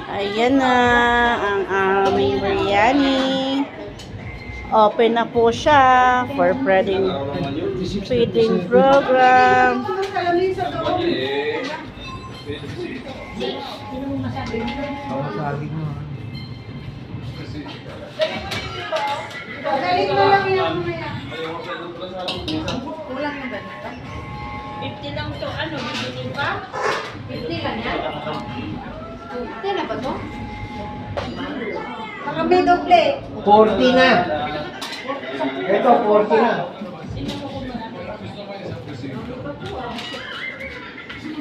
Ayan na ang aming biryani. Open na po siya for feeding program. Galing mo lang yan. Kulang yung ganito. 50 lang to. Ano, bibili pa? 50 lang yan. 50 na ba to? Baka may doble. 40 na. Ito, 40 na.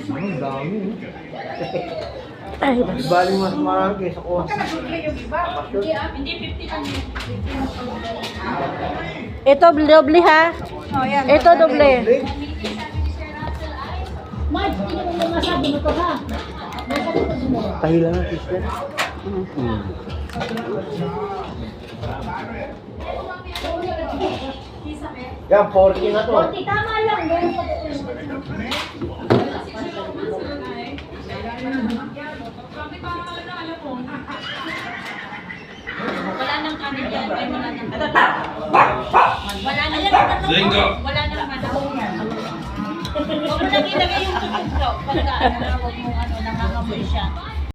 Ang dami. Ay, Baling mas marami kaysa ko. Baka naguble yung iba. Hindi ah. Hindi, 50 lang yun. ito doble ha. Oh, yan. Ito doble. Tahila na, sister. Yan, 40 na to. Tama lang. Ganun pa Wala nang ano yan. Ay, wala nang ano. Wala nang Wala nang ano. Huwag mo nang ilagay yung tutugtog. Pagka ano, huwag mo ano, nangangamoy siya.